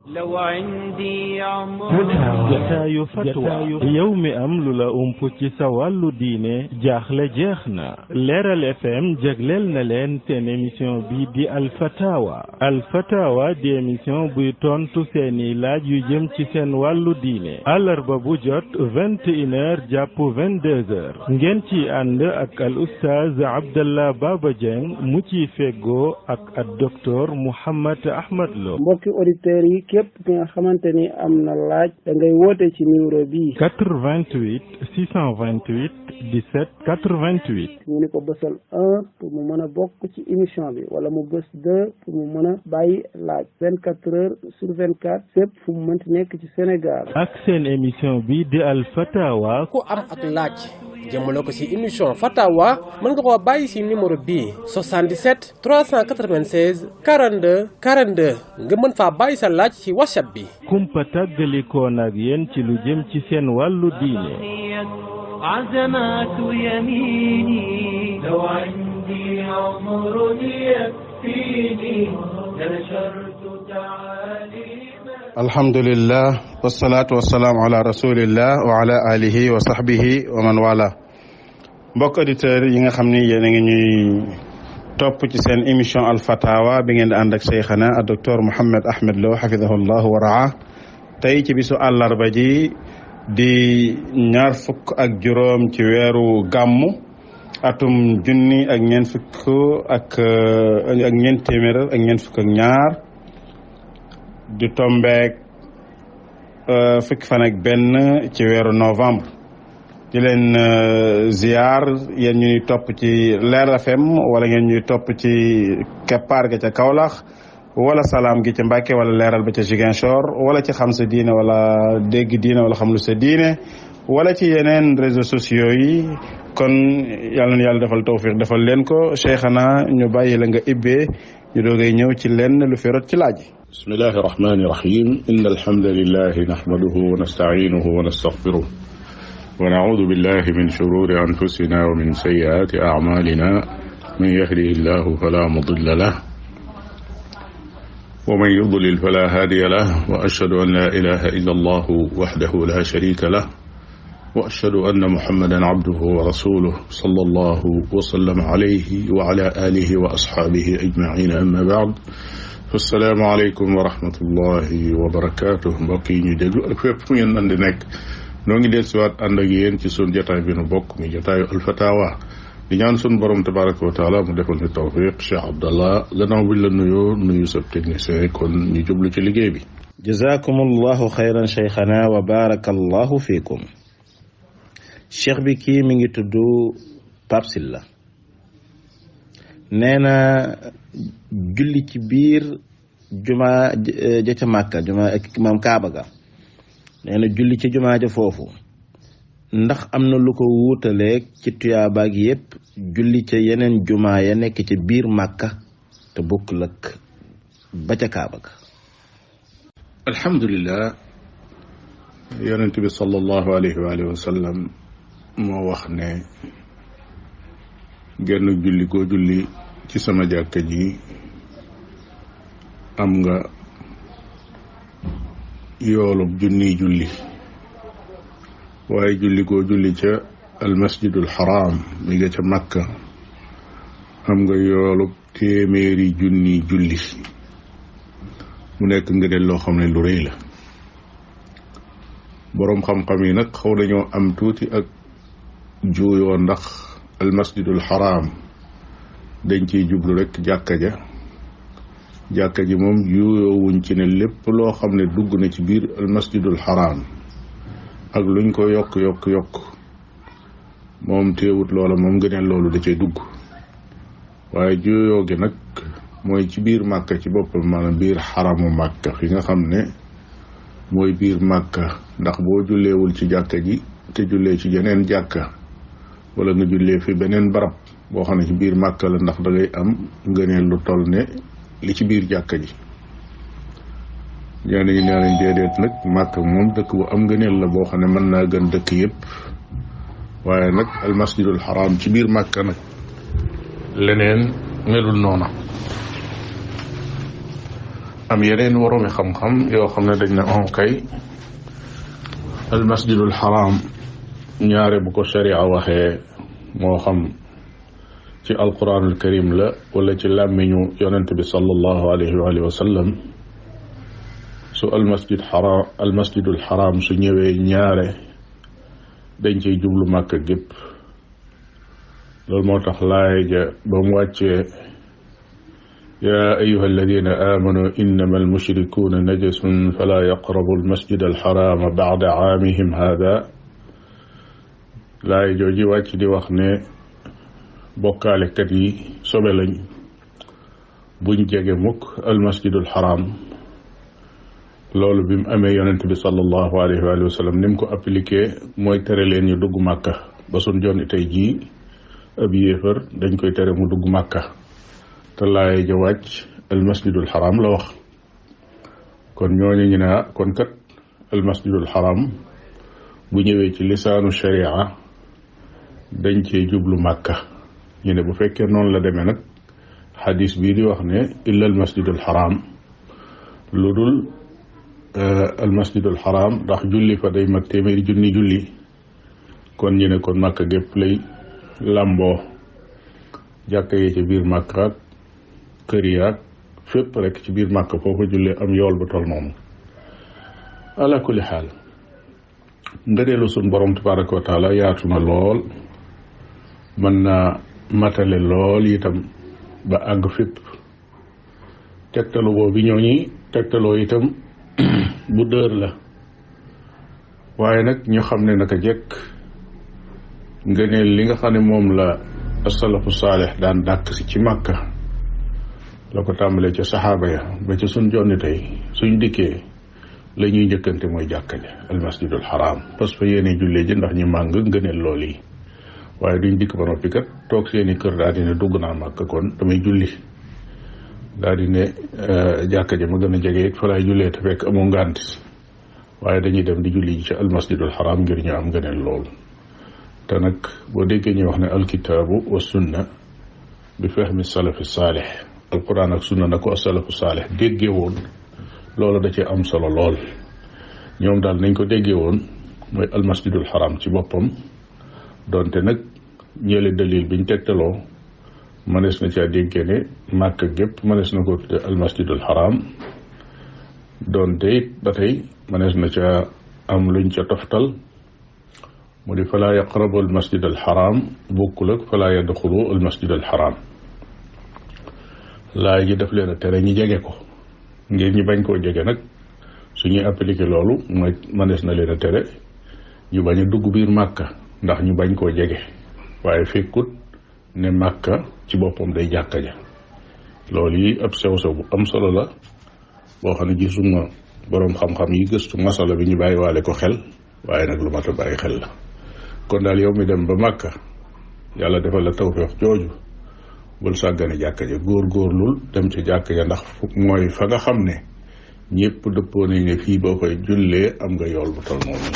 لو عندي عمر jataayu fatwa yow mi am lu la ump ci sa wàllu diine jaaxle jeex na Leeral FM jagleel na leen seen émission bi di alfatawa di émission buy tontu seeni laaj yu jëm ci seen wàllu diine àllarba bu jot 21h jàpp 22h ngeen ci ànd ak al oustaz Abdallah Baba Dieng mu ci feggoo ak ak docteur Mouhammad Ahmad Lo. mbokki auditeurs yi képp ki nga xamante ni am na laaj da ngay woote ci numéro bii 88 628 17 88 ñu ni ko bësal 1 pour mu mën a bokk ci émission bi wala mu bës 2 pour mu mën a bàyyi laaj 24 heures sur 24 fépp fu mu mënti nekk ci Sénégal ak seen émission bi di Al Fatawa ku am ak laaj jëmale ko ci émission Fatawa mën nga koo bàyyi ci numéro bii 77 396 42 42 nga mën faa bàyyi sa laaj ci WhatsApp bi. kumpa tàggalikoon ak yéen ci lu jëm ci seen wàllu diine. عزمات يميني لو عندي عمر يكفيني لنشرت تعاليم الحمد لله والصلاة والسلام على رسول الله وعلى آله وصحبه ومن والاه mbokk auditeurs yi nga xam ni yéen a ngi ñuy topp ci seen émission Al Fatawa bi ngeen di ànd ak Cheikhana ak docteur Mouhammad Ahmad Lo hafidahullah wa raa tey ci bisu àllarba ji di 25 ci weeru gàmmu atum junni ak ñeent fukk ak ñeent téeméer ak ñeent fukk ak ñaar di tombeek fukki fan ak benn ci weeru novembre di leen ziar yéen ñuy topp ci Leeral FM wala ngeen ñuy topp ci keppaar ga ca Kaolack wala salaam gi ca Mbàkke wala leeral ba ca Ziguinchor wala ci xam sa diine wala dégg diine wala xam lu sa diine wala ci yeneen réseaux sociaux yi kon yàlla na yàlla defal tawfiq defal leen ko Cheikhana ñu bàyyi la nga ibbee ñu doogay ñëw ci lenn lu fi rot ci laaj yi. bismillahi rahmani rahim inna alhamdulillahi nahmaduhu wa nasta'inuhu wa nastaghfiruh wa na'udhu billahi min shururi anfusina wa min sayyiati a'malina man yahdihillahu fala mudilla lahu ومن يضلل فلا هادي له وأشهد أن لا إله إلا الله وحده لا شريك له وأشهد أن محمدا عبده ورسوله صلى الله وسلم عليه وعلى آله وأصحابه أجمعين أما بعد فالسلام عليكم ورحمة الله وبركاته mbokk yi ñu déglu ak fépp fu ngeen mën di nekk noo ngi dellusiwaat ànd ak yéen ci sunu jotaay bi nu bokk mi jotaayu Al Fatawa di ñaan sunu borom tabaraka wa taala mu defal ni tawfiq Cheikh Abdallah gannaaw buñ la nuyoo nuyu sab technicien kon ñu jublu ci liggéey bi jazakumullahu xayran cheikhana wa barakallahu fiikum cheikh bi kii mi ngi tudd Pape Sylla nee na julli ci biir jumaa ja ca Màkka jumaa ak maam Kaaba ga nee na julli ci jumaa ja foofu ndax am na lu ko wuutaleeg ci tuyaabaag yépp julli ca yeneen jumaa ya nekk ci biir Màkka te bokkul ak ba ca Kaaba ga. alhamdulillah yonent bi sallallahu alayhi wa alihi wa sallam moo wax ne genn julli koo julli ci sama jàkka ji am nga yoolub junniy julli waaye julli koo julli ca almasjidul haram mi nga ca Makka am nga yoolub téeméeri junni julli mu nekk ngëneel loo xam ne lu rëy la boroom xam-xam yi nag xaw nañoo am tuuti ak juuyoo ndax almasjidul haram dañ ciy jublu rek jàkka ji moom juuyoo wuñ ci ne lépp loo xam ne dugg na ci biir almasjidul haram ak luñ ko yokk moom teewut loola moom ngëneel loolu da cay dugg waaye juyoo gi nag mooy ci biir Màkka ci boppam maanaam biir xaramu Màkka fi nga xam ne mooy biir Màkka ndax boo julleewul ci jàkka ji te jullee ci yeneen jàkka wala nga jullee fi beneen barab boo xam ne ci biir Màkka la ndax da ngay am ngëneel lu toll ne li ci biir jàkka ji ñaan yi nee nañ déedéet nag Màkka moom dëkk bu am ngëneel la boo xam ne mën naa gën dëkk yépp waaye nag almasjidul haram ci biir Màkka nag leneen melul noona am yeneen waroomi xam-xam yoo xam ne dañ ne on kay al masjidul haram ñaare bu ko sharia waxee moo xam ci alquranul karim la wala ci làmmiñu yonent bi sallallahu alayhi wa alihi wa sallam su al masjidul haram su ñëwee ñaare dañ ciy jublu Màkka gépp loolu moo tax laay ja ba mu wàccee yaa ayyuha alladina amanu innama almushrikuuna najasun fala yaqrabu almasjid alxarama bacda caamihim hada laay jooji wàcc di wax ne bokkaalekat yi sobe lañ buñ jege mukk almasjidul xaram loolu bi mu amee yonent bi sallallahu alayhi wa sallam ni mu ko appliqué mooy tere leen ñu dugg Màkka ba suñ jonni tey jii ab yéefar dañ koy tere mu dugg Màkka te laay ja wàcc almasjidul xaram la wax kon ñooñu ñu ne kon kat almasjidul xaram bu ñëwee ci lisaanu sharia dañ cee jublu Màkka ñu ne bu fekkee noonu la demee nag xadis bii di wax ne illa almasjidul xaram lu dul almasjidul xaram ndax julli fa day mat téeméeri junni julli kon ñu ne kon Màkka gépp lay làmboo jàkka yi ci biir Màkka ak kër yaag fépp rek ci biir Màkka foofu jullee am yool ba tol noonu ala kulli xaal ngëneelu suñ borom tabaraka wa taala yaatu na lool mën naa matale lool itam ba àgg fépp tegtalu boobu ñooñi tegtaloo itam bu dër la waaye nag ñu xam ne naka jekk ngëneel li nga xam ne moom la asalafu saalix daan dàkk si ci Màkka la ko tàmbalee ca saxaaba ya ba ca suñ jonni tey suñ dikkee la ñuy njëkkante mooy jàkka ja almasjidul xaram parce que yéene jullee ji ndax ñu màng ngëneel lool yi waaye duñ dikk ba noppi kat toog seeni kër daal di ne dugg naa Màkka kon damay julli daal di ne jàkka ja ma gën a jege it fa laay jullee te fekk amoo ngànt waaye dañuy dem di julli ji ci almasjidul xaram ngir ñu am ngëneel lool te nag boo déggee ñuy wax ne alkitaabu wa sunna bi fahmi salafi saalix alquran ak sunna na ko asalafu saalix déggee woon loolu da cee am solo lool ñoom daal nañ ko déggee woon mooy almasjidul xaram ci boppam donte nag ñeele dalil biñ tegtaloo mënees na caa déggee ne Màkka gépp mënees na ko tudde almasjidul xaram donte it ba tey mënees na ca am luñ ca toftal mu di falaa yaqrabu almasjid alxaram bokkul ak falaa yadxulu almasjid alxaram laay ji daf leen a tere ñi jege ko ngir ñi bañ koo jege nag suñuy appliqué loolu mooy mënees na leen a tere ñu bañ a dugg biir Màkka ndax ñu bañ koo jege waaye fekkut ne Màkka ci boppam day jàkka ja loolu yi ab sew-sew bu am solo la boo xam ne gisuma boroom xam-xam yi gëstu masala bi ñu bàyyi waale ko xel waaye nag lu mat a bàyyi xel la kon daal yow mi dem ba Màkka yàlla defal la tawfeex jooju bul sàggane jàkka ja góor-góorlul dem ci jàkka ja ndax mooy fa nga xam ne ñëpp dëppoo nañ ne fii boo koy jullee am nga yool bu tol noonu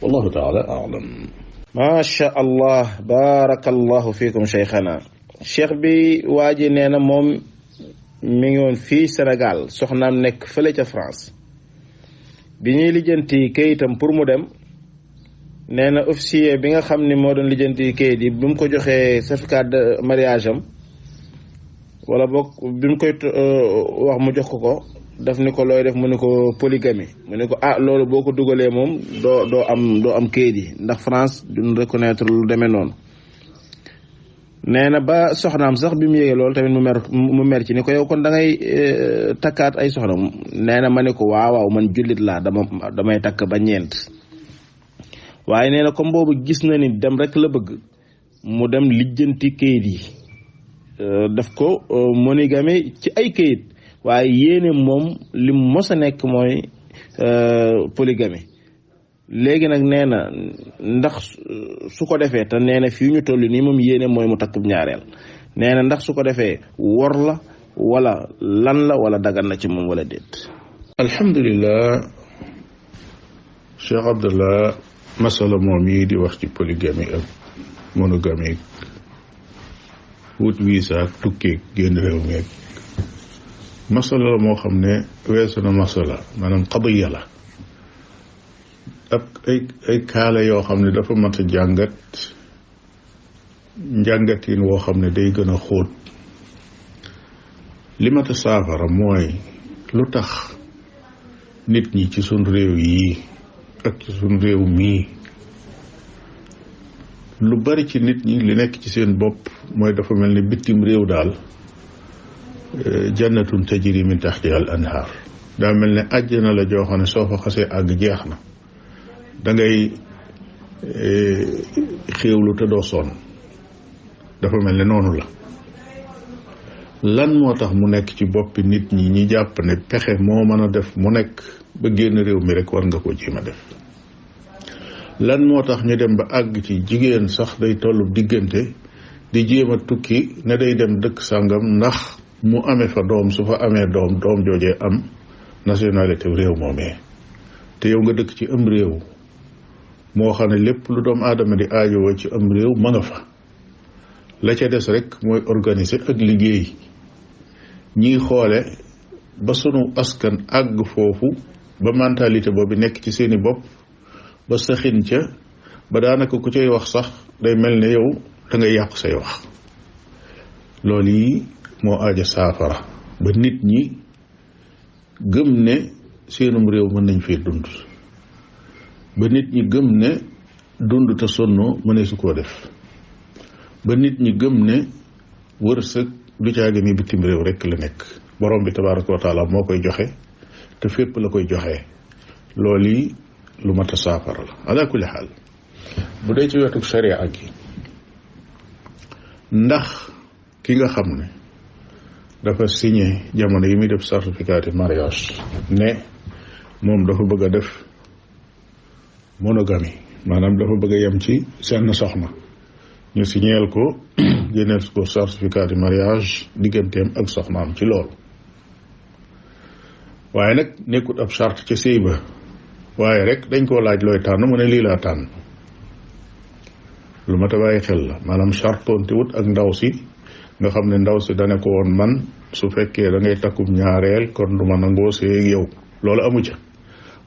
wallahu taala alam macha allah barakallahu fiikum cheikhana cheikh bi waa ji nee na moom mi ngi woon fii Sénégal soxnaam nekk fële ca France bi ñuy lijjanti kayitam pour mu dem nee na officier bi nga xam ni moo doon lijjanti kayit yi bi mu ko joxee certificat de mariage am wala boog bi mu koy wax mu jox ko daf ni ko looy def mu ni ko polygamie mu ni ko loolu boo ko dugalee moom doo am kayit yi ndax France duñ reconnaître lu demee noonu nee na ba soxnaam sax bi mu yégee loolu tamit mu mer ci ni ko yow kon da ngay takkaat ay soxna nee na ma ne ko waaw man jullit laa damay takk ba ñeent waaye nee na comme boobu gis na ni dem rek la bëgg mu dem lijjanti kayit yi daf ko monogamie ci ay kayit waaye yéene moom li mos a nekk mooy polygamie léegi nag nee na ndax su ko defee te nee na fii ñu toll nii moom yéene mooy mu takk ñaareel nee na ndax su ko defee wor la wala lan la wala dagan na ci moom wala déet. alhamdulilah Cheikh Abdallah masala moom yi di wax ci polygamie ak monogamie wut visa ak tukki génn réew mi masala la moo xam ne weesu na masala maanaam qadiya la ak ay kaala yoo xam ne dafa mat a njàngatin woo xam ne day gën a xóot li mat a saafara mooy lu tax nit ñi ci sun réew yi ak ci sun réew mii lu bari ci nit ñi li nekk ci seen bopp mooy dafa mel ni bitim réew daal jannatun tajri min taxtiha al anhaar daa mel ne àjjana la joo xam ne soo fa xasee àgg jeex na da ngay xéewlu te doo sonn dafa mel ne noonu la lan moo tax mu nekk ci boppi nit ñi ñi jàpp ne pexe moo mën a def mu nekk ba génn réew mi rek war nga ko jéem a def lan moo tax ñu dem ba àgg ci jigéen sax day tollu diggante di jéem a tukki ne day dem dëkk sàngam ndax mu amee fa doom su fa amee doom joojee am nationalité réew moomee te yow nga dëkk ci am réew moo xam ne lépp lu doomu aadama di aajowoo ci am réew ma nga fa la ca des rek mooy organiser ak liggéey ñiy xoole ba sunu askan àgg foofu ba mentalité boobu nekk ci seeni bopp ba saxin ca ba daanaka ku cay wax sax day mel ne yow da ngay yàq say wax loolu yi moo aaja saafara ba nit ñi gëm ne seenum réew mën nañ fee dund ba nit ñi gëm ne dund te sonnoo mënee su koo def ba nit ñi gëm ne wërsëg du caagi ni bitim réew rek la nekk borom bi tabaraka wa taala moo koy joxe te fépp la koy joxe loolu yi lu mat a saafara la ala kulli xaal bu dee ci wetu sharia gi ndax ki nga xam ne dafa signé jamono yi muy def certificat de mariage ne moom dafa bëgg a def monogamie maanaam dafa bëgg a yem ci seen soxna ñu signeel ko génneel ko certificat de mariage digganteem ak soxnaam ci loolu waaye nag nekkut ab charte ca sëy ba waaye rek dañ koo laaj looy tànn mu ne lii laa tànn lu mat a bàyyi xel la maanaam chartoonte wut ak ndaw si nga xam ne ndaw si dane ko woon man su fekkee da ngay takkum ñaareel kon du ma nangoo sëy ak yow loolu amu ca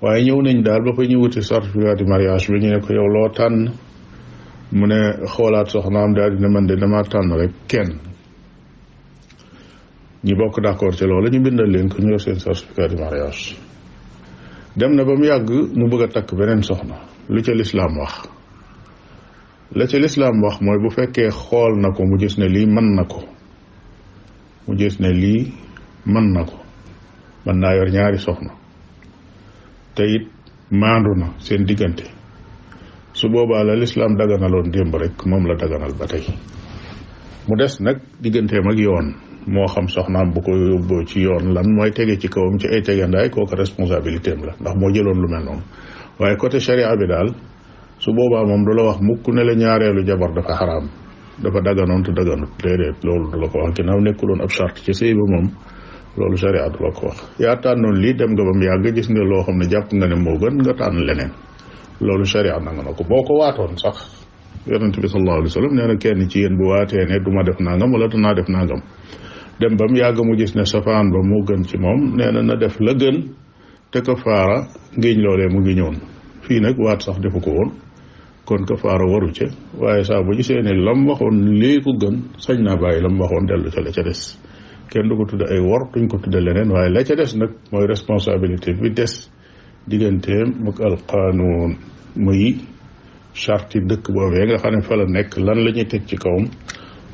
waaye ñëw nañ daal ba fa ñu wuti certificat de mariage bi ñu ne ko yow loo tànn mu ne xoolaat soxnaam daal dina man de dama tànn rek kenn ñi bokk d'accord ci loolu ñu bindal leen ko ñu yor seen certificat de mariage dem na ba mu yàgg mu bëgg a takk beneen soxna lu ca lislaam wax la ca lislaam wax mooy bu fekkee xool na ko mu gis ne lii mën na ko mu gis ne lii mën na ko mën naa yor ñaari soxna te it maandu na seen diggante su boobaa la lislaam daganaloon démb rek moom la daganal ba tey mu des nag digganteem ak yoon moo xam soxnaam bu ko yóbboo ci yoon lan mooy tege ci kawam ci ay tegandaay kooku responsabilité am la ndax moo jëloon lu mel noonu waaye côté sharia bi daal su boobaa moom du la wax mukk ne la ñaareelu jabar dafa xaraam dafa daganoon te daganut déedéet loolu du la ko wax ginnaaw nekkuloon ab charte ci sëy ba moom loolu sharia du la ko wax yaa tànnoon lii dem nga ba mu yàgg gis nga loo xam ne jàpp nga ne moo gën nga tànn leneen loolu sharia nanga na ko boo ko waatoon sax yonent bi sallallahu alayhi wa sallam nee na kenn ci yéen bu waatee ne du ma def nangam wala danaa def nangam dem ba mu yàgg mu gis ne safaan ba moo gën ci moom nee na def la gën te kafaara ngéeñ loolee mu ngi ñëwoon fii nag waat sax defu ko woon kon kafaara waru ca waaye saa bu gisee ne lam waxoon lii ko gën sañ naa bàyyi lam waxoon dellu ca la ca des kenn du ko tudde ay wor duñ ko tudde leneen waaye la ca des nag mooy responsabilité bi des digganteem ak alqaanuun muy charte dëkk boobee nga xam ne fa la nekk lan la ñuy teg ci kawam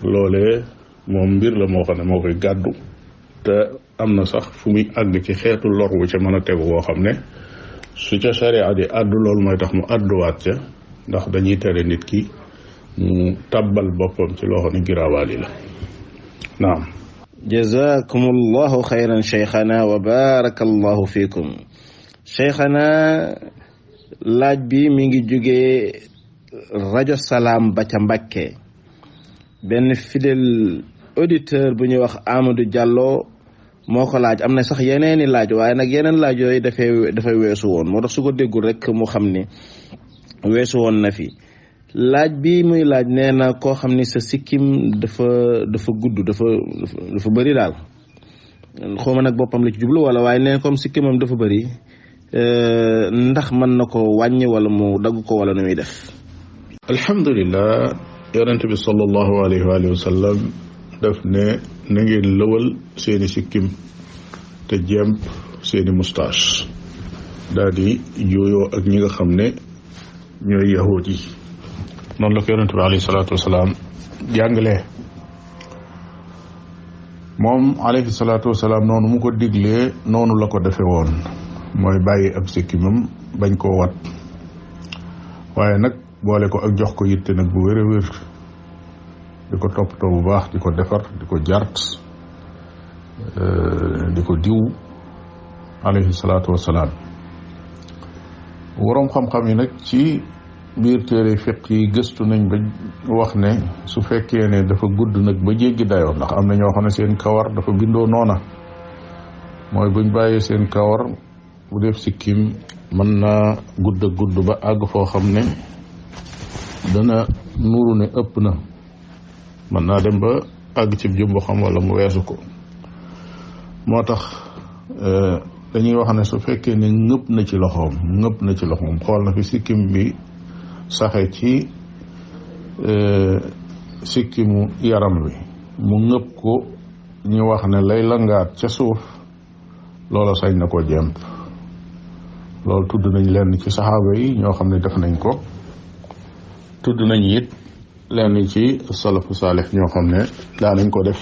loolee moom mbir la moo xam ne moo koy gàddu te am na sax fu muy àgg ci xeetu lor wu ca mën a tegu woo xam ne su ca sharia di àddu loolu mooy tax mu àdduwaat ca ndax dañuy tere nit ki mu tabbal boppam ci loo xam ne giraawaali la naam jazakumullahu xayran cheikhana wa barakallahu fikum cheikhana laaj bi mi ngi jógee rajo Salaam ba ca Mbakke benn fidèle auditeur bu ñuy wax Amadou Diallo moo ko laaj am na sax yeneeni laaj waaye nag yeneen laaj yooyu dafay weesu woon moo tax su ko déggul rek mu xam ni weesu woon na fi laaj bi muy laaj nee na koo xam ni sa sikkim dafa gudd dafa bëri daal xawma nag boppam la ci jublu wala waaye neen comme sikkimam dafa bëri ndax mën na ko wàññi wala mu dagg ko wala nu muy def. alhamdulilah yonent bi sallallahu alayhi wa sallam daf ne na ngeen lëwal seeni sikkim te jemp seeni moustache daal di jooyoo ak ñi nga xam ne ñooy yahuud yi noonu la ko yonent bi alayhi salaatu wasalaam jàngalee moom alayhi salaatu wasalaam noonu mu ko diglee noonu la ko defe woon mooy bàyyi ab sikkimam bañ koo wat waaye nag boole ko ak jox ko yitte nag bu wér a wér di ko toppatoo bu baax di ko defar di ko jart di ko diw alayhi salaatu wasalaam waroom xam-xam yi nag ci biir téere fiq yi gëstu nañ ba wax ne su fekkee ne dafa gudd nag ba jéggi dayoo ndax am na ñoo xam ne seen kawar dafa bindoo noona mooy buñ bàyyee seen kawar bu def sikkim mën naa gudd a gudd ba àgg foo xam ne dana nuru ne ëpp na mën naa dem ba àgg ci jumbo xam wala mu weesu ko moo tax dañuy wax ne su fekkee ne ngëpp na ci loxoom xool na fi sikkim bi saxe ci sikkimu yaram wi mu ngëpp ko ñu wax ne lay langaat ca suuf loola sañ na ko jemp loolu tudd nañ lenn ci saxaaba yi ñoo xam ne def nañ ko tudd nañ it lenn ci salafu saalix ñoo xam ne daa nañ ko def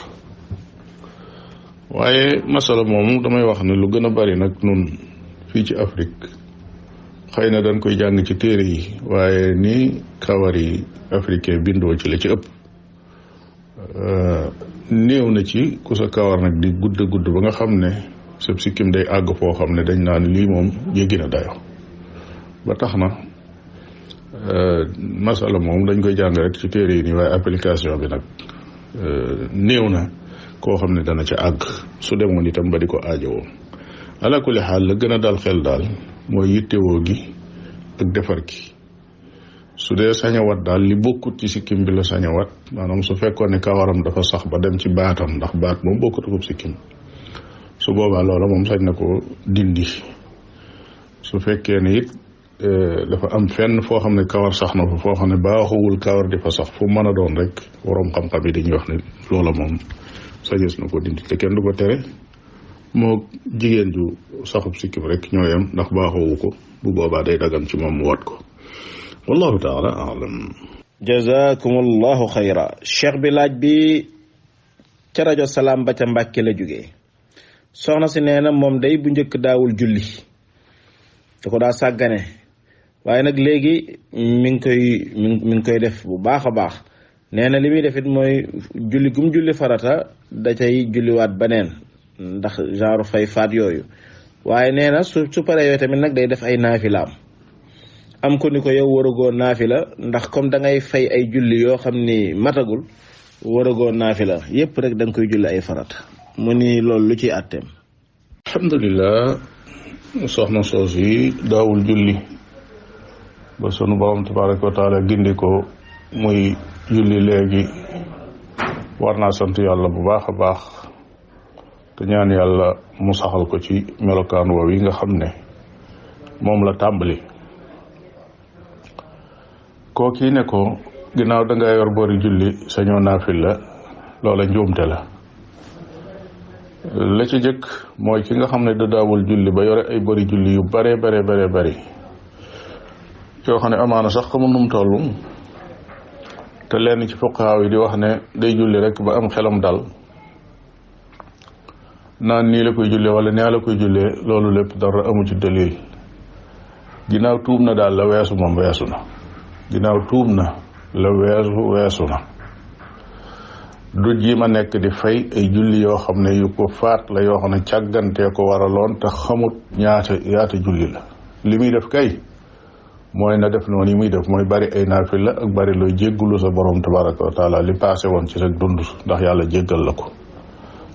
waaye masala moomu damay wax ne lu gën a bari nag nun fii ci Afrique xëy na dañ koy jàng ci téere yi waaye ni kawar yi africain bindoo ci la ci ëpp néew na ci ku sa kawar nag di gudd ba nga xam ne sab sikkim day àgg foo xam ne dañ naan lii moom jéggi na dayo ba tax na masala moom dañ koy jàng rek ci téere yi nii waaye application bi nag néew na koo xam ne dana ca àgg su demoon itam ba di ko aajowoo ala kulli xaal la gën a dal xel daal mooy yittewoo gi ak defar gi su dee sañawat daal li bokkut ci sikkim bi la sañawat maanaam su fekkoon ne kawaram dafa sax ba dem ci baatam ndax baat moom bokkut ak sikkim su boobaa loola moom sañ na ko dindi su fekkee ne it dafa am fenn foo xam ne kawar sax na fa foo xam ne baaxuwul kawar di fa sax fu mën a doon rek waroom xam-xam yi dañuy wax ne loola moom sañes na ko dindi te kenn du ko tere moo jigéen ju saxub sikkim rek ñoo yem ndax baaxoowu ko bu boobaa day dagan ci moom mu wat ko wallahu taala alam. jazakumullahu xayra. cheikh bi laaj bi ca rajo Salaam ba ca Mbàkke la jógee soxna si nee na moom day bu njëkk daawul julli da ko daa sàggane waaye nag léegi mi ngi koy def bu baax a baax nee na li muy def it mooy julli gum julli farata da cay julliwaat beneen ndax genre fay faat yooyu waaye nee na su paree yooyu tamit nag day def ay naafilaam am ko ni ko yow waragoo naafila ndax comme da ngay fay ay julli yoo xam ni matagul waragoo naafila yépp rek da nga koy julli ay farata mu ni loolu lu ciy àtteem. alhamdulilah soxna soos yi daawul julli ba sunu borom tabaraka wa taala gindi ko muy julli léegi war naa sant yàlla bu baax a baax te ñaan yàlla mu saxal ko ci melokaan woow yi nga xam ne moom la tàmbali kookii ne ko ginnaaw da nga yor bori julli sañoo naafil la loola njuumte la ci jëkk mooy ki nga xam ne da daawul julli ba yore ay bori julli yu bare bari yoo xam ne amaana sax xamul nu mu toll te lenn ci fuqaaw yi di wax ne day julli rek ba am xelam dal naan nii la koy jullee wala nee la koy jullee loolu lépp dara amu ci dalil ginnaaw tuub na daal la weesu moom weesu na ginnaaw tuub na la weesu na du ji ma nekk di fay ay julli yoo xam ne yu ko faat la yoo xam ne càggantee ko waraloon te xamut ñaata julli la li muy def kay mooy na def noonu yi muy def mooy bari ay naafila ak bari looy jéggulu sa borom tabaraka wa taala li passé woon ci sa dund ndax yàlla jéggal la ko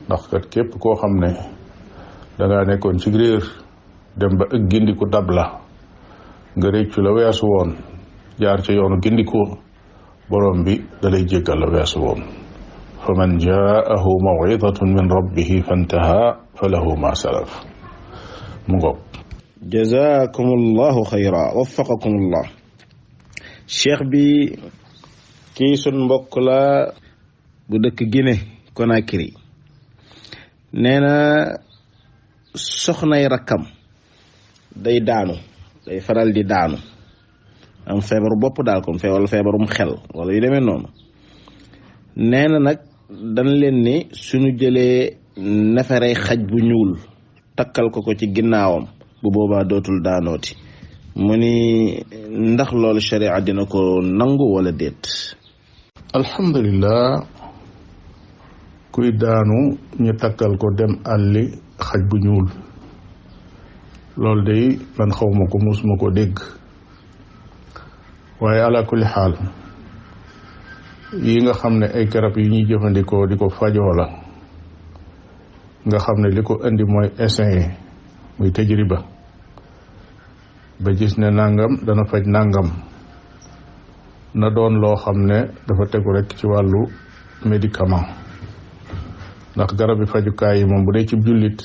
ndax kat képp koo xam ne dangaa nekkoon ci réer dem ba ëgg gindiku dab la nga réccu la weesu woon jaar ci yoonu gindiku borom bi dalay jéggal la weesu woon fa man jaahu maw'idatun min rabbihi fantaha fa lahu ma salaf. mu ngoog. jazakumullahu xayra waffaqakumullah. cheikh bi kii sun mbokk la bu dëkk Guinée Conakry nee na soxnay rakkam day faral di daanu am feebaru bopp daal comme feebarum xel wala yu demee noonu. nee na nag dañ leen ni suñu jëlee neferey xaj bu ñuul takkal ko ci ginnaawam bu boobaa dootul daanooti. mu ni ndax loolu sharia dina ko nangu wala déet. alhamdulillah, kuy daanu ñu takkal ko dem àlli xaj bu ñuul loolu day man xawma ko musuma ko dégg. waaye ala kulli xaal yi nga xam ne ay garab yi ñuy jëfandikoo di ko fajoo la nga xam ne li ko indi mooy essayer muy tajriba ba gis ne nangam dana faj nangam na doon loo xam ne dafa tegu rek ci wàllu médicament ndax garab yi fajukaay yi moom bu dee ci jullit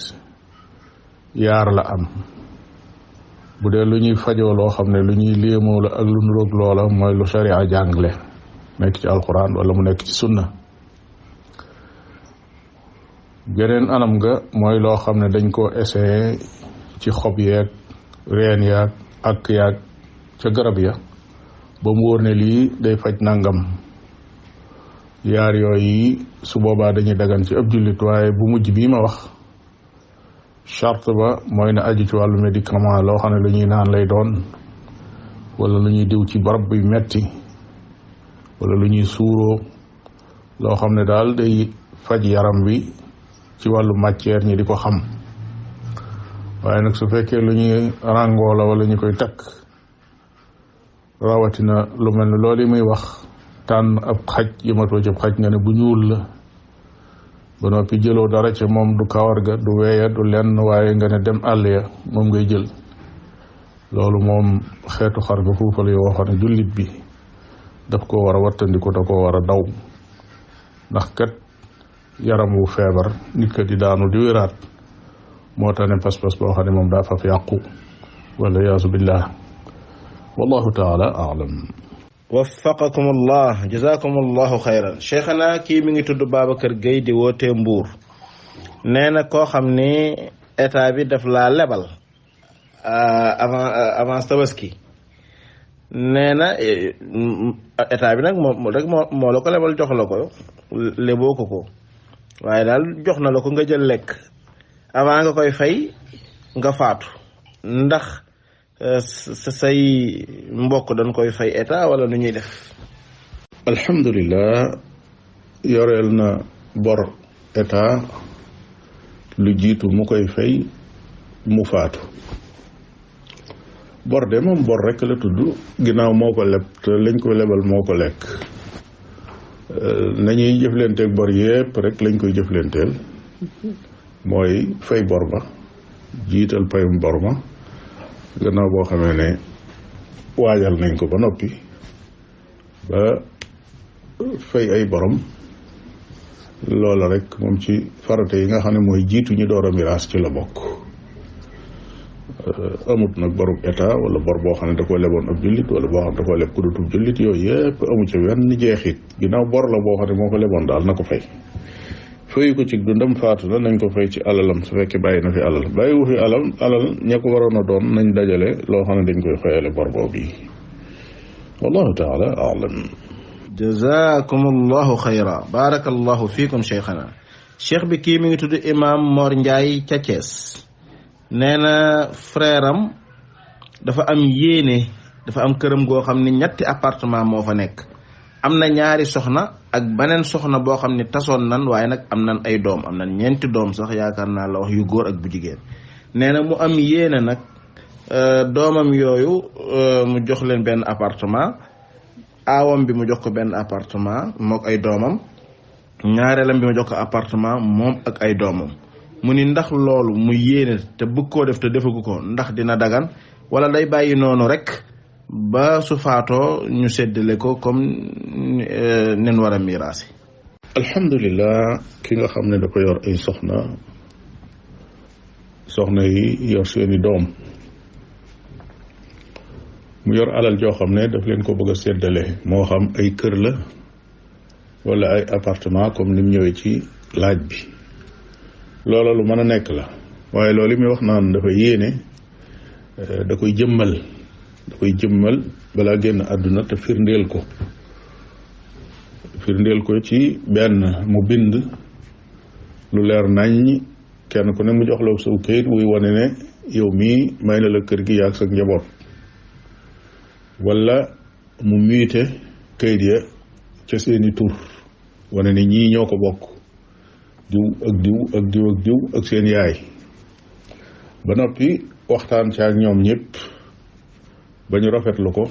yaar la am. bu dee lu ñuy fajoo loo xam ne lu ñuy léemoo la ak lu nuroog loola mooy lu sharia jàngale nekk ci alquran wala mu nekk ci sunna. geneen anam nga mooy loo xam ne dañ koo essayé ci xob yeeg reen yaag ak yaag ca garab ya ba mu wóor ne lii day faj nangam. yaar yooyu su boobaa dañuy dagan ci ab jullit waaye bu mujj bii ma wax charte ba mooy na aju ci wàllu médicament loo xam ne lu ñuy naan lay doon wala lu ñuy diw ci barab buy metti wala lu ñuy suuroo loo xam ne daal day faj yaram wi ci wàllu matière ñi di ko xam. waaye nag su fekkee lu ñuy ràngoo la wala ñu koy takk rawatina lu mel ne loolu muy wax tànn ab xaj yëmatoo ci ab xaj nga ne bu ñuul la ba noppi jëloo dara ca moom du kawar ga du weya du lenn waaye nga ne dem àll ya moom ngay jël loolu moom xeetu xar nga fuufal yoo xam ne jullit bi daf ko war a wattandiku da ko war a daw ndax kat yaram wu feebar nit ka di daanu di wéraat moo tax ne pas-pas boo xam ne moom daa faf yàqu wala yaasu billah wallahu taala aalam. waffaqakum allah jazakum allahu xayran. cheikhana kii mi ngi tudd Babacar Gueye di wootee Mbuur nee na koo xam ni état bi daf laa lebal avance tabaski nee na état bi nag moo la ko lebal jox la ko leboo ko waaye daal jox na la ko nga jël lekk avant nga koy fay nga faatu ndax say mbokk dañ koy fay état wala nu ñuy def. alhamdulillah, yoreel na bor état lu jiitu mu koy fay mu faatu. bor de moom bor rek la tudd ginnaaw moo ko leb te lañ ko lebal moo ko lekk. nañuy jëflanteeg bor yépp rek lañ koy jëflanteel mooy fay bor ba jiital payum bor ma gannaaw boo xamee ne waajal nañ ko ba noppi ba fay ay borom loola rek moom ci farata yi nga xam ne mooy jiitu ñu door a miraas ci la bokk. amut nag borub état wala bor boo xam ne da koo leboon ab jullit wala boo xam ne da koo leb ku dutub jullit yooyu yépp amu ci wenn jeexit ginnaaw bor la boo xam ne moo ko leboon daal na ko fay. fayu ko ci dundam faatu na nañ ko fay ci alalam su fekkee bàyyi na fi alal bàyyi wu fi alal ña ko waroon a doon nañ dajale loo xam ne dañ koy fayale bor boobu yi wallahu taala aalam. jazakum allahu xayra barakallahu fiikum cheikhana. cheikh bi kii mi ngi tudd imam Mor Ndiaye ca Thiès nee na frère am dafa am yéene dafa am këram goo xam ne ñetti appartement moo fa nekk am na ñaari soxna ak beneen soxna boo xam ne tasoon nan waaye nag am nan ay doom am nan ñeenti doom sax yaakaar naa la wax yu góor ak bu jigéen nee na mu am yéene nag doomam yooyu mu jox leen benn appartement aawam bi mu jox ko benn appartement mook ay doomam ñaareelam bi mu jox ko appartement moom ak ay doomam mu ni ndax loolu mu yéene te bëgg koo def te defagu ko ndax dina dagan wala day bàyyi noonu rek ba su faatoo ñu séddale ko comme nen war a miraasi. alhamdulilah ki nga xam ne dafa yor ay soxna yi yor seeni doom mu yor alal joo xam ne daf leen ko bëgg a séddale moo xam ay kër la wala ay appartement comme ni mu ñëwee ci laaj bi loola lu mën a nekk la waaye loolu muy wax naan dafa yéene da koy jëmmal balaa génn àdduna te firndeel ko ci benn mu bind lu leer naññ kenn ku ne mu jox la saw kayit wuy wane ne yow mii may na la kër gi yaag sa njaboot wala mu muite kayit ya ca seeni tur wane ne ñii ñoo ko bokk diw ak diw ak diw ak diw ak seen yaay ba noppi waxtaan ci ak ñoom ñëpp ba ñu rafetlu ko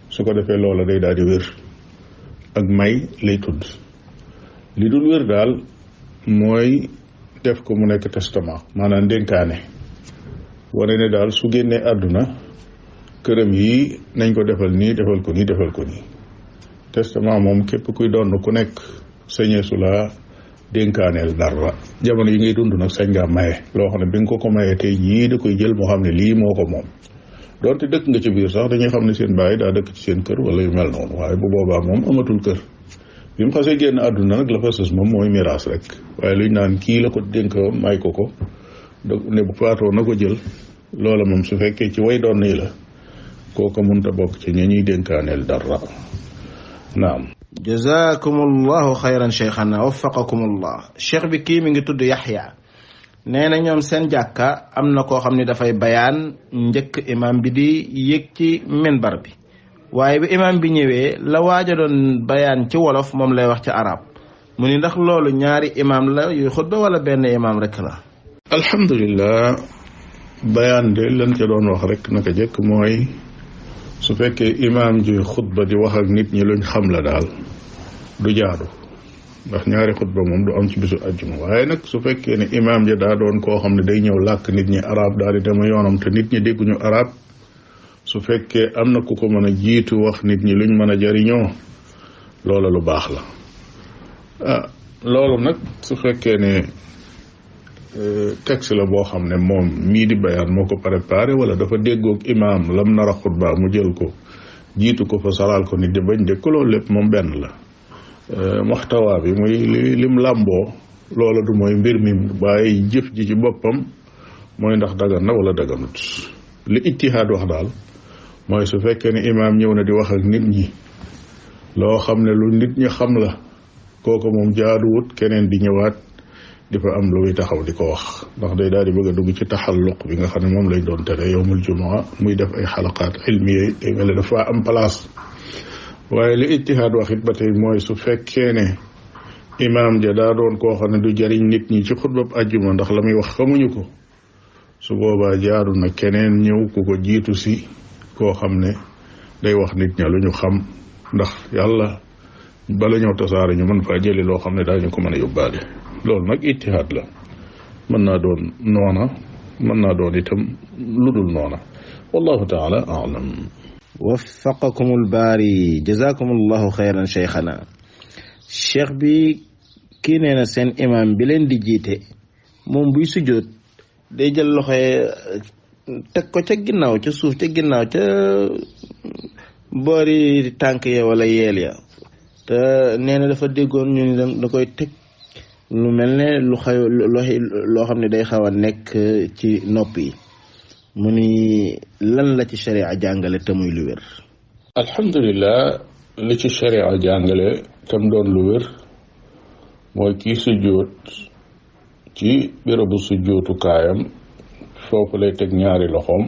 su ko defee loola day daal di wér ak may lay tudd li dul wér daal mooy def ko mu nekk testament maanaam dénkaane wane ne daal su génnee àdduna këram yi nañ ko defal nii defal ko nii testament moom képp kuy doon ku nekk sañee su la dénkaaneel dara jamono yi ngay dund nag sañ ngaa maye loo xam ne bi nga ko mayee tey jii da koy jël moo xam ne lii moo ko moom doonte dëkk nga ci biir sax dañuy xam ne seen baay daa dëkk ci seen kër wala yu mel noonu waaye bu boobaa moom amatul kër bi mu xasee génn àdduna nag la fa sës moom mooy miraas rek waaye luñ naan kii la ko dénkoon may ko ne bu faatoo na ko jël loola moom su fekkee ci way doon nii la kooka munta bokk ci ñi ñuy dénkaaneel dara naam. jazakumullahu xayran cheikhana waffaqakumullah cheikh bi kii mi ngi tudd Yaxya nee na ñoom seen jàkka am na koo xam ne dafay bayaan njëkk imam bi di yéeg ci minbar bi waaye bi imam bi ñëwee la waaja doon bayaan ci wolof moom lay wax ci arab mu ni ndax loolu ñaari imam la yuy xutba wala benn imam rek la. alhamdulilah bayaan de lan ca doon wax rek naka jëkk mooy su fekkee imam ji xutba di wax ak nit ñi luñ xam la daal du jaadu ndax ñaari xutba moom du am ci bisu àjjuma waaye nag su fekkee ne imam ja daa doon koo xam ne day ñëw làkk nit ñi arab daal di dema yoonam te nit ñi dégguñu arab su fekkee am na ku ko mën a jiitu wax nit ñi luñ mën a jariñoo loola lu baax la loolu nag su fekkee ne texte la boo xam ne moom mii di bayaan moo ko préparé wala dafa déggoog imam lam nar a xutba mu jël ko jiitu ko fa salaal ko nit di bañ dégg ko loolu lépp moom benn la muxtawa bi muy lim làmboo loola du mooy mbir mi waaye jëf ji ci boppam mooy ndax dagan na wala daganut li ijtihaad wax daal mooy su fekkee ne imaam ñëw na di wax ak nit ñi loo xam ne lu nit ñi xam la kooku moom jaaduwut keneen di ñëwaat di fa am lu muy taxaw di ko wax ndax day daal di bëgg a dugg ci taxalluq bi nga xam ne moom lañ doon tere yowmul jumaa muy def ay xalaqaat ilmiye day mel ne dafa am place waaye li ijtihaad wax it ba tey mooy su fekkee ne imaam ja daa doon koo xam ne du jariñ nit ñi ci xutbab àjjuma ndax la muy wax xamuñu ko su boobaa jaadu na keneen ñëw ku ko jiitu si koo xam ne day wax nit ña lu ñu xam ndax yàlla bala ñëw tasaare ñu mën faa jëli loo xam ne daañu ko mën a yóbbaale loolu nag ijtihaad la mën naa doon noona mën naa doon itam lu dul noona wallahu taala aalam. waffaqakumul baari jazakumullahu xayran cheikhana cheikh bi kii nee na seen imam bi leen di jiite moom buy sujjóot day jël loxo teg ko ca ginnaaw ca suuf ca ginnaaw ca boori tànk ya wala yeel ya te nee na dafa déggoon ñu ne da koy teg lu mel ne loo xam ne day xaw a nekk ci nopp yi mu ni lan la ci sharia jàngale te muy lu wér. alhamdulilah li ci sharia jàngale tam doon lu wér mooy kii sujjóot ci bérébu sujjóotu kaayam foofu lay teg ñaari loxoom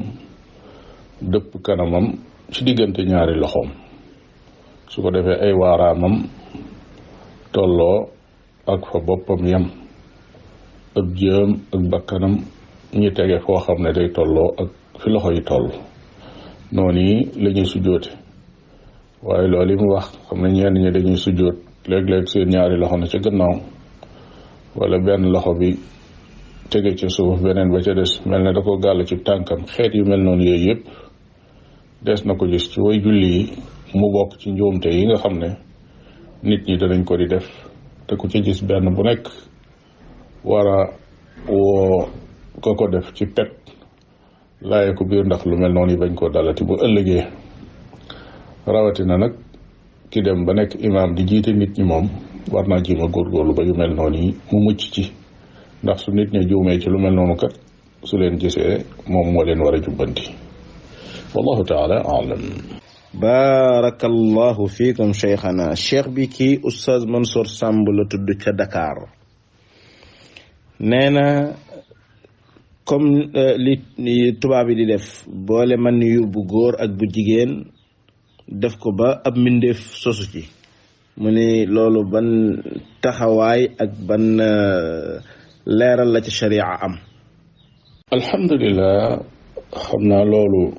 dëpp kanamam ci diggante ñaari loxoom su ko defee ay waaraamam tolloo ak fa boppam yam ab jëm ak bakkanam ñi tege foo xam ne day tolloo ak fi loxo yi toll noonu yi la ñuy sujjóote waaye loolu yi mu wax xam ne ñenn ñi dañuy sujjóot léeg-léeg seen ñaari loxo na ca gannaaw wala benn loxo bi tege ca suuf beneen ba ca des mel ne da ko gàll ci tànkam xeet yu mel noonu yooyu yëpp des na ko gis ci way julli yi mu bokk ci njuumte yi nga xam ne nit ñi danañ ko di def te ku ci gis benn bu nekk war a woo ko def ci pet laaye ko biir ndax lu mel noonu yi bañ koo dalati bu ëllëgee. rawatina nag ki dem ba nekk imaam di jiite nit ñi moom war naa jéem a góorgóorlu ba yu mel noonu yi mu mucc ci, ndax su nit ñi juumee ci lu mel noonu kat su leen gisee moom moo leen war a jubbanti. wallahu taala alam. barakallahu fiikum cheikhana. cheikh bi kii oustaz Mansour Samb la tudd ca Dakar. nee na comme li tubaab yi di def boole man yu bu góor ak bu jigéen def ko ba ab mbindeef sosu ci, mu ni loolu ban taxawaay ak ban leeral la ci sharia am. alhamdulilah, xam naa loolu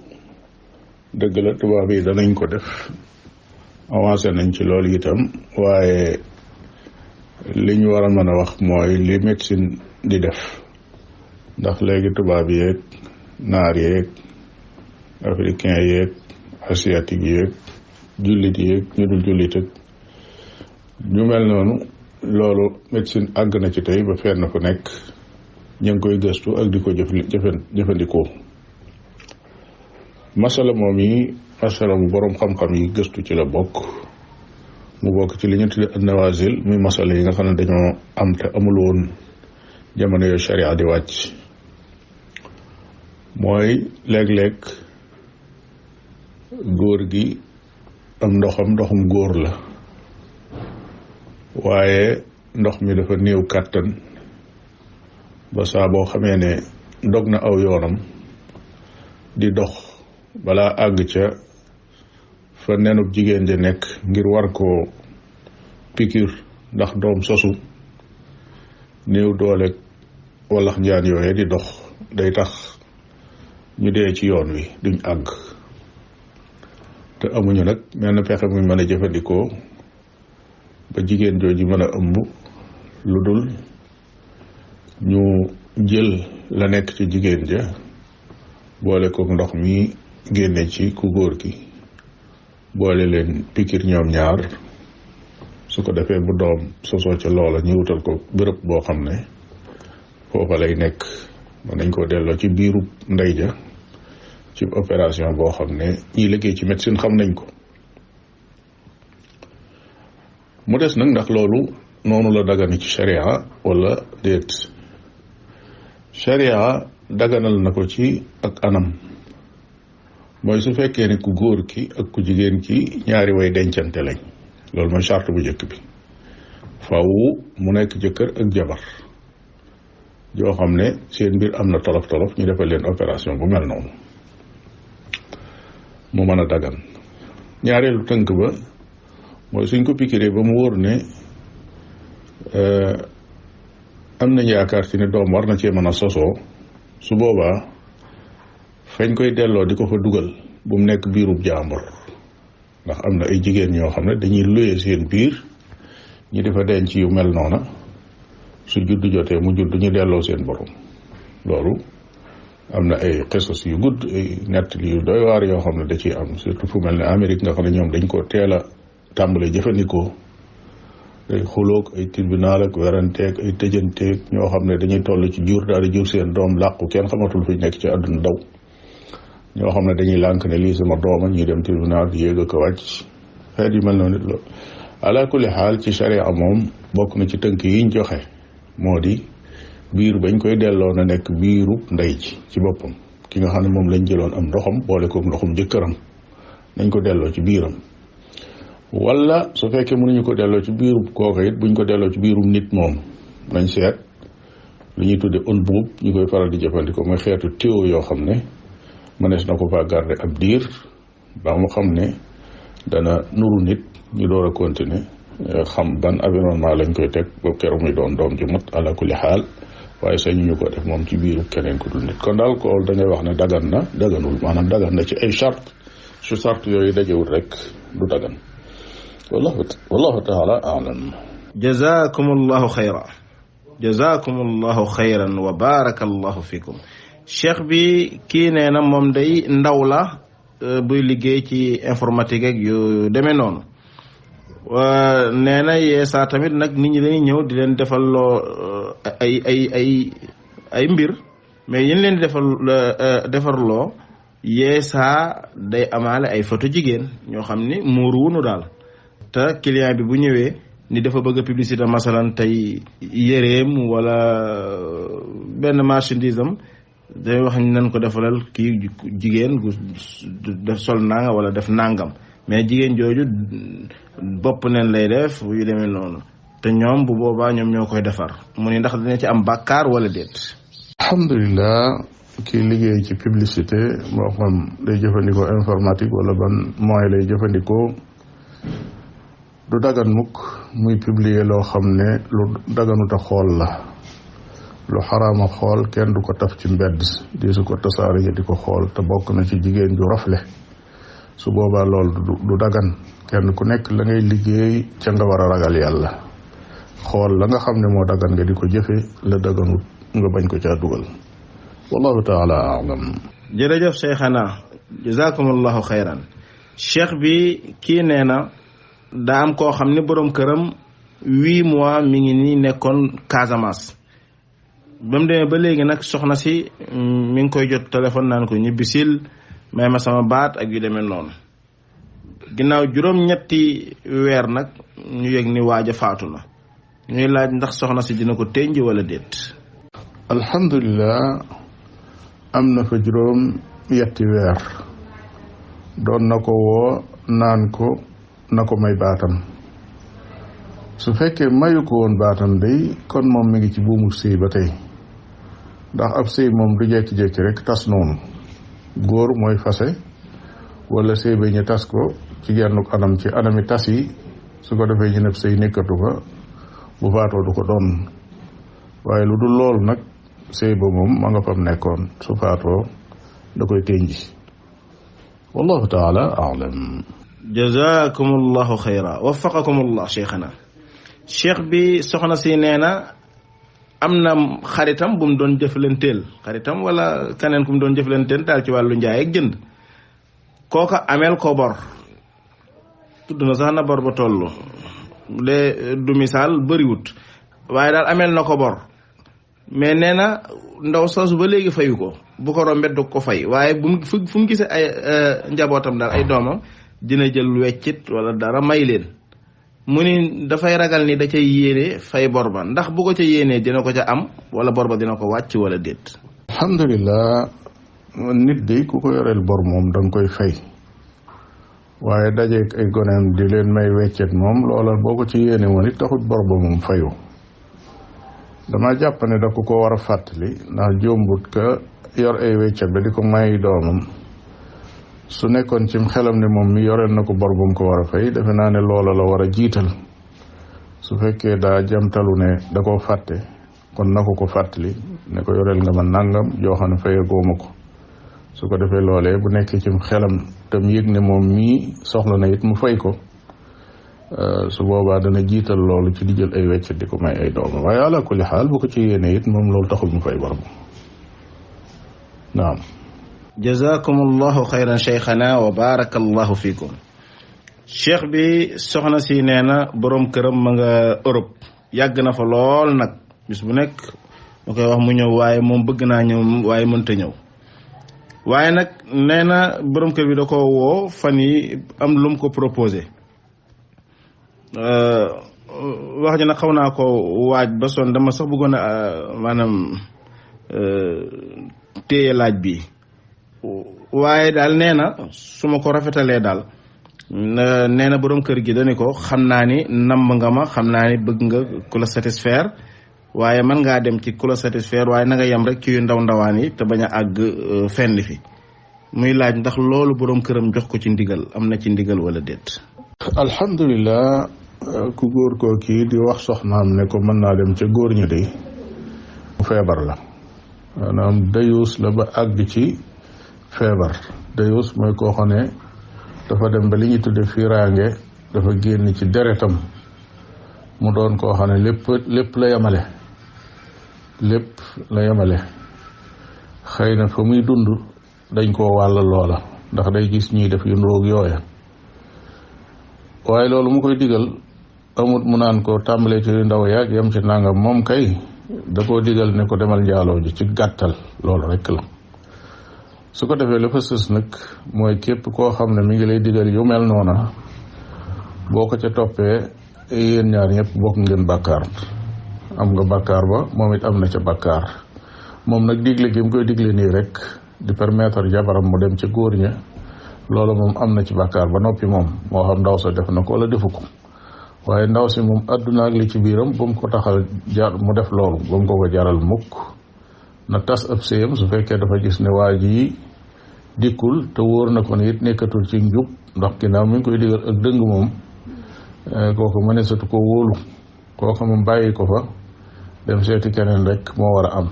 dëgg la, tubaab yi danañ ko def, avancé nañ ci loolu itam, waaye li ñu war a mën a wax mooy li médecine di def, ndax léegi tubaab yeeg naar yeeg africain yeeg asiatique yeeg jullit yeeg ñu dul jullit ak ñu mel noonu, loolu médecine àgg na ci tey ba fenn fu nekk ñu ngi koy gëstu ak di ko jëfandikoo. masala moom yi masala mu boroom xam-xam yi gëstu ci la bokk, mu bokk ci li ñu tudde an-nawazil, muy masala yi nga xam ne dañoo am te amul woon jamono yooyu sharia di wàcc. mooy léeg-léeg góor gi am ndoxum góor la, waaye ndox mi dafa néew kàttan ba saa boo xamee ne dog na aw yoonam di dox balaa àgg ca fa nenub jigéen ja nekk ngir war koo piqûre ndax doom sosu, néew doole wallax njaan yooye di dox day tax ñu dee ci yoon wi duñ àgg, te amuñu nag menn pexe muy mën a jëfandikoo ba jigéen jooju mën a ëmb lu dul ñu jël la nekk ci jigéen ja boole kook ndox mi génne ci ku góor gi, boole leen pikir ñoom ñaar, su ko defee bu doom sosoo ca loola ñu wutal ko bërëb boo xam ne foofa lay nekk, mën nañ koo delloo ci biiru ndey ja ci opération boo xam ne ñiy liggéey ci médecine xam nañ ko. mu des nag ndax loolu noonu la dagani ci sharia wala déet. sharia daganal na ko ci ak anam, mooy su fekkee ne ku góor ki ak ku jigéen ki ñaari way dencante lañ, loolu mooy charte bu njëkk bi, faw mu nekk jëkkër ak jabar joo xam ne seen mbir am na tolof-tolof, ñu defal leen opération bu mel noonu mu mën a dagan. ñaareelu tënk ba mooy suñ ko pikiree ba mu wóor ne am nañ yaakaar ci ne doom war na cee mën a sosoo, su boobaa fañ koy delloo di ko fa dugal bu mu nekk biirub jàmbur, ndax am na ay jigéen ñoo xam ne dañuy luye seen biir ñi di fa denc yu mel noona, su juddu jotee mu judd ñu delloo seen borom. loolu am na ay xesos yu gudd, ay nettali yu doy waar yoo xam ne da ciy am, surtout fu mel ne Amérique nga xam ne ñoom dañ ko teel a tàmbale jëfandikoo, ay xuloog ay tribunal ak weranteeg ay tëjanteeg ñoo xam ne dañuy toll ci jur daal di jur seen doom làqu, kenn xamatul fi nekk ci àdduna daw, ñoo xam ne dañuy lànk ne lii sama dooma, ñuy dem tribunal di yéeg a ko wàcc, xeet yu mel noonu. loolu ala kulli xaal ci sharia moom bokk na ci tënk yiñ joxe, moo di biir bañ koy delloo na nekk biiru ndey ji ci boppam, ki nga xam ne moom lañ jëloon am ndoxam boole kook ndoxum jëkkëram, nañ ko delloo ci biiram. wala su fekkee mënuñu ko delloo ci biirum kooka it buñ ko delloo ci biirum nit moom nañ seet lu ñuy tudde un buub, ñu koy faral di jëfandikoo, mooy xeetu tuyau yoo xam ne mënees na ko fa garder ab diir ba mu xam ne dana nuru nit, ñu door a continuer xam ban environnement lañ koy teg ba keroog muy doon doom ju mat ala kulli xaal, waaye sañu ñu ko def moom ci biiru keneen ku dul nit. kon daal ko da ngay wax ne dagan na daganul, maanaam dagan na ci ay charte, su charte yooyu dajewul rek du dagan. wallahu taala a'lam. jazakumullahu xayra, jazakumullahu xayran wa barakallahu fikum. cheikh bi kii nee na moom day ndaw la buy liggéey ci informatique ak yu demee noonu, nee na yeesaa tamit nag nit ñi dañuy ñëw di leen defal loo ay mbir mais yéen leen defarloo yeesaa day amaale ay photo jigéen ñoo xam ni muuru wunu daal te client bi bu ñëwee ni dafa bëgg a publicité masalan tey yéreem wala benn marchandise am day wax ni nañ ko defalal kii jigéen gu def sol nanga wala def nangam mais jigéen jooju bopp neen lay def yu demee noonu te ñoom bu boobaa ñoom ñoo koy defar mu ni ndax dina ci am bàkkaar wala déet. alhamdulilah kii liggéey ci publicité moo xam day jëfandikoo informatique wala ban moyen lay jëfandikoo du dagan mukk muy publier loo xam ne lu daganuta xool la lu xaraama xool kenn du ko taf ci mbedd di su ko tasaare di ko xool te bokk na ci jigéen ju rafle su boobaa lool du dagan kenn ku nekk la ngay liggéey ca nga war a ragal yàlla xool la nga xam ne moo dagan nga di ko jëfe la daganut nga bañ ko caa dugal wallahu taala alam. jërëjëf cheikhana jazakumullahu xayran. cheikh bi kii nee na daa am koo xam ne boroom këram 8 mois mi ngi nii nekkoon Casamance ba mu demee ba léegi nag soxna si mi ngi koy jot téléphone naan ko ñibbisil may ma sama baat ak yu demee noonu ginnaaw juróom-ñetti weer nag ñu yëg ni waaj a faatu na ñuy laaj ndax soxna si dina ko tënj wala déet. alhamdulilah am na fa juróom-ñetti weer doon na ko woo naan ko na ko may baatam su fekkee mayu ko woon baatam day kon moom mi ngi ci buumu sëy ba tey ndax ab sëy moom du jekki-jekki rek tas noonu góor mooy fase wala sëy ba ñu tas ko ci gennuk anam ci anami tas yi su ko defee ñu neb sëy nekkatu fa bu faatoo du ko doon waaye lu dul loolu nag sëy ba moom ma nga fam nekkoon su faatoo da koy tënji wallahu taala a'lam. jazakumullahu xayra waffaqakumullah cheikhana. cheikh bi soxna si nee na am na xaritam bu mu doon jëflanteel xaritam wala keneen ku mu doon jëflanteel daal ci wàllu njaay ak jënd kooka ameel ko bor tudd na sax na bor ba toll de du misaal bëriwut waaye daal ameel na ko bor mais nee na ndaw soosu ba léegi fayu ko bu ko rombet du ko fay waaye fu mu gisee ay njabootam daal ay doomam dina jël weccit wala dara may leen mu ni dafay ragal ni da cay yéene fay bor ba ndax bu ko ca yéenee dina ko ca am wala bor ba dina ko wàcc wala déet. alhamdulilah nit de ku ko yoreel bor moom da nga koy fay waaye dajeeg ay goneem di leen may weccet moom loola boo ko ci yéene woon it taxut bor ba moom fayu dama jàpp ne da ko war a fàttali ndax jombut ka yor ay weccet ba di ko may doomam su nekkoon cim xelam ne moom mi yoreel na ko bor bu mu ko war a fay defe naa ne loola la war a jiital su fekkee daa jamtalu ne da koo fàtte kon na ko fàttali ne ko yoreel nga ma nangam joo xam ne faye gooma ko su ko defee loolee bu nekkee cim xelam tam yëg ne moom mii soxla na it mu fay ko su boobaa dana jiital loolu ci di jël ay weccet di ko may ay doomam waaye ala kulli xaal bu ko ci yéene it moom loolu taxul mu fay bor bu naam. jazakumullahu xayran cheikhana wa barakallahu fikum. cheikh bi soxna si nee na boroom këram ma nga Europe yàgg na fa lool nag bis bu nekk ma koy wax mu ñëw waaye moom bëgg naa ñëw waaye mënta ñëw waaye nag nee na boroom kër bi da ko woo fan yi am lu mu ko proposé wax ji nag xaw naa ko waaj ba son dama sax bëggoon a maanaam téye laaj bi waaye daal nee na su ma ko rafetalee daal nee na boroom kër gi dani ko xam naa ni namm nga ma xam naa ni bëgg nga ku la satisfaire waaye mën ngaa dem ci ku la satisfaire waaye na nga yem rek ci yu ndaw ndawaan yi te bañ a àgg fenn fi muy laaj ndax loolu boroom këram jox ko ci ndigal am na ci ndigal wala déet. alhamdulilah ku góor koo kii di wax soxnaam ne ko mën naa dem ca góor ñi de feebar la maanaam dayuus la ba àgg ci feebar dayuus mooy koo xam ne dafa dem ba li ñuy tudde fiiraange dafa génn ci deretam mu doon koo xam ne lépp la yemale xëy na fa muy dund dañ koo wàll loola ndax day gis ñuy def yu ndoog yooya waaye loolu mu koy digal amut mu naan ko tàmbalee ci ndaw yaag yam ci nangam moom kay da koo digal ne ko demal njaaloo ji ci gàttal loolu rek la. su ko defee la fa sës nag mooy képp koo xam ne mi ngi lay digal yu mel noona boo ko ca toppee yéen ñaar ñëpp bokk ngeen bàkkaar am nga bàkkaar ba moom it am na ca bàkkaar. moom nag digle gi mu koy digle nii rek di permettre jabaram mu dem ca góor ña loolu moom am na ci bàkkaar ba noppi moom moo xam ndaw sa def na ko wala defu ko waaye ndaw si moom àdduna ak li ci biiram bu mu ko taxal mu def loolu bu mu ko jaral mukk. na tas ab séyam su fekkee dafa gis ne waa ji dikkul te wóor na ko ne it nekkatul ci njub ndax ginnaaw mi ngi koy digal ak dëng moom kooku mëneesatu ko wóolu kooku moom bàyyi ko fa dem seeti keneen rek moo war a am.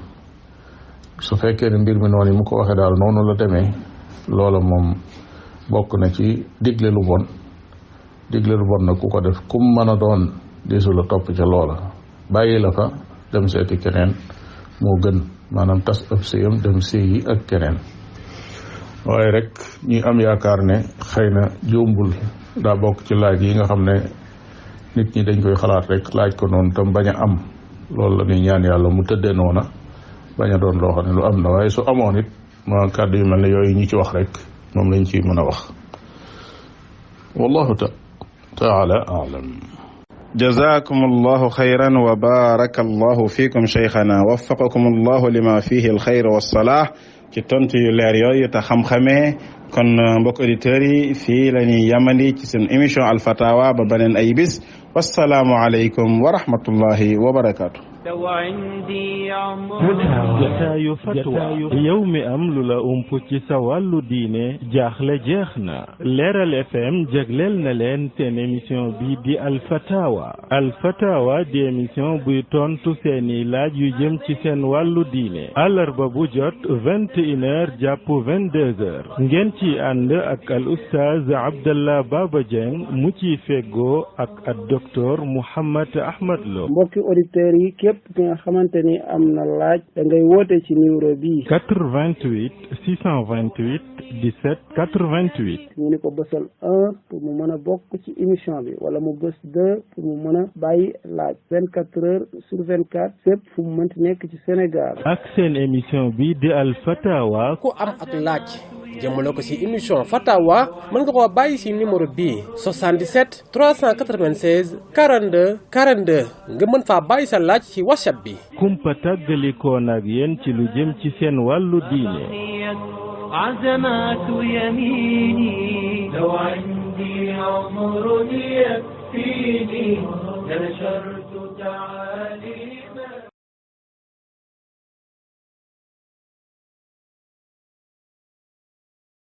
su fekkee ne mbir mi noonu yi mu ko waxee daal noonu la demee loola moom bokk na ci digle lu bon nag ku ko def kum mën a doon diisu la topp ca loola bàyyi la fa dem seeti keneen moo gën maanaam tas ëpp sëyam dem sëyi ak keneen. waaye rek ñuy am yaakaar ne xëy na jombul daa bokk ci laaj yi nga xam ne nit ñi dañ koy xalaat rek laaj ko noonu tam bañ a am loolu la ñuy ñaan yàlla mu tëddee noona bañ a doon loo xam ne lu am na waaye su amoon it ma kàddu yu mel ne yooyu ñi ci wax rek moom lañ ciy mën a wax. wallahu taala aalam. jazakum allahu xayran wa baraka allahu fiikum cheikhana waffaqakum allahu lima fihi alxayr wassalah ci tontu yu leer yooyu te xam-xamee. kon mbokk auditeurs yi fii la ñuy yamandi ci seen émission alfatawa ba beneen ay bis wassalaamu aleykum wa rahmatullahi wa barakaatu. jataayu fatwa yow mi am lu la ump ci sa wàllu diine jaaxle jeex na Leeral FM jagleel na leen seen émission bi di alfatawa di émission buy tontu seeni laaj yu jëm ci seen wàllu diine àllarba bu jot 21h jàpp 22h ngeen ci ànd ak al oustaz Abdallah Baba Dieng mu ci feggoo ak docteur Mouhammad Ahmad Lo. mbokki auditeurs yi képp ki nga xamante ni am na laaj da ngay woote ci numéro bii 88 628 17 88. ñu ni ko bësal 1 pour mu mën a bokk ci émission bi wala mu bës 2 pour mu mën a bàyyi laaj 24 heures sur 24 fépp fu mu mënti nekk ci Sénégal. ak seen émission bi di al fatawa. ku am ak laaj jëmale ko ci émission fatawa mën nga koo bàyyi ci numéro bii 77 396 42 42 nga mën faa bàyyi sa laaj ci WhatsApp bi. kumpa tàggalikoon ak yéen ci lu jëm ci seen wàllu diine. عزمات يميني لو عندي عمر يكفيني لنشرت تعالي